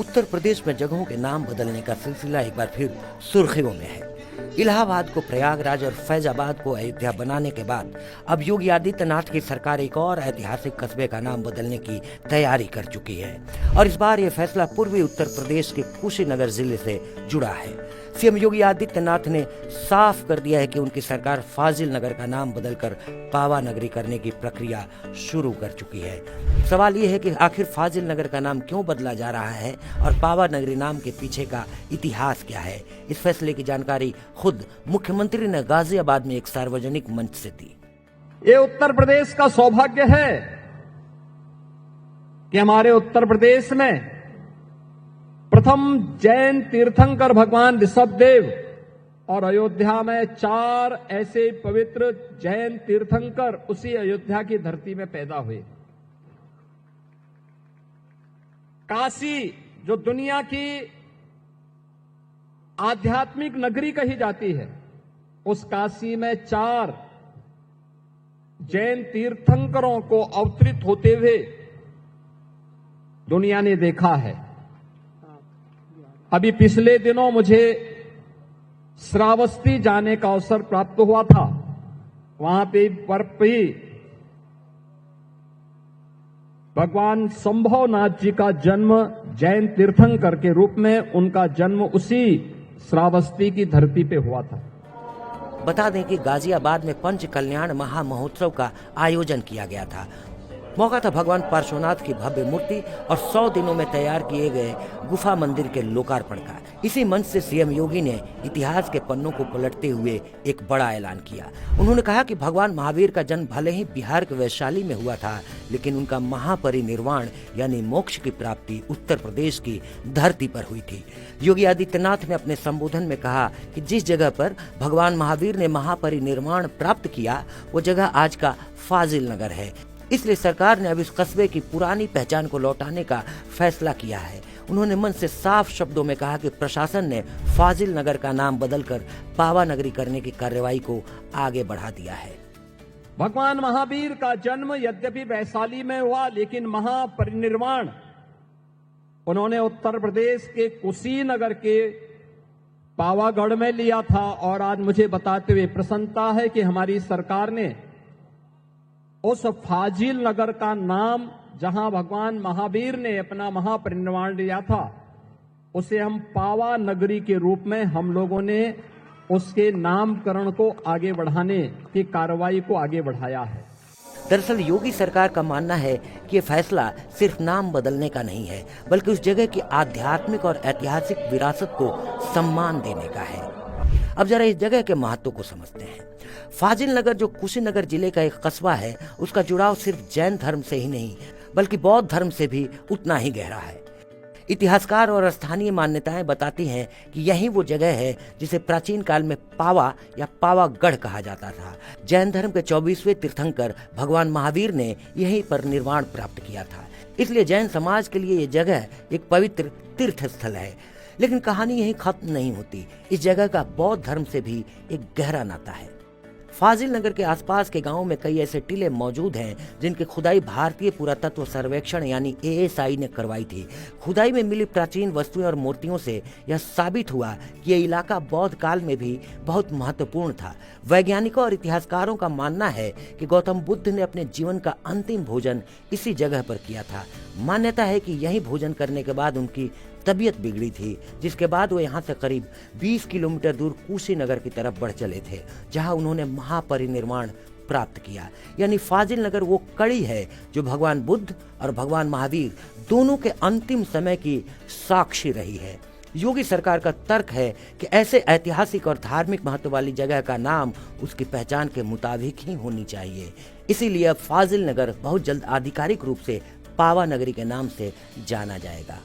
उत्तर प्रदेश में जगहों के नाम बदलने का सिलसिला एक बार फिर सुर्खियों में है। इलाहाबाद को प्रयागराज और फैजाबाद को अयोध्या बनाने के बाद अब योगी आदित्यनाथ की सरकार एक और ऐतिहासिक कस्बे का नाम बदलने की तैयारी कर चुकी है और इस बार यह फैसला पूर्वी उत्तर प्रदेश के कुशीनगर जिले से जुड़ा है। सीएम योगी आदित्यनाथ ने साफ कर दिया है कि उनकी सरकार फाजिल नगर का नाम बदलकर पावा नगरी करने की प्रक्रिया शुरू कर चुकी है। सवाल यह है कि आखिर फाजिल नगर का नाम क्यों बदला जा रहा है और पावा नगरी नाम के पीछे का इतिहास क्या है। इस फैसले की जानकारी खुद मुख्यमंत्री ने गाजियाबाद में एक सार्वजनिक मंच से दी। ये उत्तर प्रदेश का सौभाग्य है कि हमारे उत्तर प्रदेश में प्रथम जैन तीर्थंकर भगवान ऋषभदेव और अयोध्या में 4 ऐसे पवित्र जैन तीर्थंकर उसी अयोध्या की धरती में पैदा हुए। काशी जो दुनिया की आध्यात्मिक नगरी कही जाती है, उस काशी में 4 जैन तीर्थंकरों को अवतरित होते हुए दुनिया ने देखा है। अभी पिछले दिनों मुझे श्रावस्ती जाने का अवसर प्राप्त हुआ था। वहां पे भगवान संभवनाथ जी का जन्म जैन तीर्थंकर के रूप में उनका जन्म उसी श्रावस्ती की धरती पे हुआ था। बता दें कि गाजियाबाद में पंच कल्याण महामहोत्सव का आयोजन किया गया था। मौका था भगवान पार्श्वनाथ की भव्य मूर्ति और 100 दिनों में तैयार किए गए गुफा मंदिर के लोकार्पण का। इसी मंच से सीएम योगी ने इतिहास के पन्नों को पलटते हुए एक बड़ा ऐलान किया। उन्होंने कहा कि भगवान महावीर का जन्म भले ही बिहार के वैशाली में हुआ था, लेकिन उनका महापरिनिर्वाण यानी मोक्ष की प्राप्ति उत्तर प्रदेश की धरती पर हुई थी। योगी आदित्यनाथ ने अपने संबोधन में कहा कि जिस जगह पर भगवान महावीर ने महापरिनिर्वाण प्राप्त किया, वो जगह आज का फाजिल नगर है। इसलिए सरकार ने अब इस कस्बे की पुरानी पहचान को लौटाने का फैसला किया है। उन्होंने मन से साफ शब्दों में कहा कि प्रशासन ने फाजिल नगर का नाम बदलकर पावा नगरी करने की कार्रवाई को आगे बढ़ा दिया है। भगवान महावीर का जन्म यद्यपि वैशाली में हुआ, लेकिन महापरिनिर्वाण उन्होंने उत्तर प्रदेश के कुशीनगर के पावागढ़ में लिया था। और आज मुझे बताते हुए प्रसन्नता है कि हमारी सरकार ने उस फाजिल नगर का नाम, जहां भगवान महावीर ने अपना महापरिनिर्वाण लिया था, उसे हम पावा नगरी के रूप में हम लोगों ने उसके नामकरण को आगे बढ़ाने की कार्रवाई को आगे बढ़ाया है। दरअसल योगी सरकार का मानना है कि ये फैसला सिर्फ नाम बदलने का नहीं है, बल्कि उस जगह की आध्यात्मिक और ऐतिहासिक विरासत को सम्मान देने का है। अब जरा इस जगह के महत्व को समझते हैं। फाजिल नगर जो कुशीनगर जिले का एक कस्बा है, उसका जुड़ाव सिर्फ जैन धर्म से ही नहीं बल्कि बौद्ध धर्म से भी उतना ही गहरा है। इतिहासकार और स्थानीय मान्यताएं बताती हैं कि यही वो जगह है जिसे प्राचीन काल में पावा या पावागढ़ कहा जाता था। जैन धर्म के 24वें तीर्थंकर भगवान महावीर ने यहीं पर निर्वाण प्राप्त किया था। इसलिए जैन समाज के लिए ये जगह एक पवित्र तीर्थ स्थल है। लेकिन कहानी यहीं खत्म नहीं होती। इस जगह का बौद्ध धर्म से भी एक गहरा नाता है। फाजिल नगर के आसपास के गांवों में कई ऐसे टीले मौजूद हैं जिनकी खुदाई भारतीय पुरातत्व सर्वेक्षण यानी ASI ने करवाई थी। खुदाई में मिली प्राचीन वस्तुएं और मूर्तियों से यह साबित हुआ कि यह इलाका बौद्ध काल में भी बहुत महत्वपूर्ण था। वैज्ञानिकों और इतिहासकारों का मानना है कि गौतम बुद्ध ने अपने जीवन का अंतिम भोजन इसी जगह पर किया था। मान्यता है कि यही भोजन करने के बाद उनकी तबीयत बिगड़ी थी, जिसके बाद वो यहाँ से करीब 20 किलोमीटर दूर कुशीनगर की तरफ बढ़ चले थे, जहाँ उन्होंने महापरिनिर्वाण प्राप्त किया। यानी फाजिल नगर वो कड़ी है जो भगवान बुद्ध और भगवान महावीर दोनों के अंतिम समय की साक्षी रही है। योगी सरकार का तर्क है कि ऐसे ऐतिहासिक और धार्मिक महत्व वाली जगह का नाम उसकी पहचान के मुताबिक ही होनी चाहिए। इसीलिए अब फाजिल नगर बहुत जल्द आधिकारिक रूप से पावा नगरी के नाम से जाना जाएगा।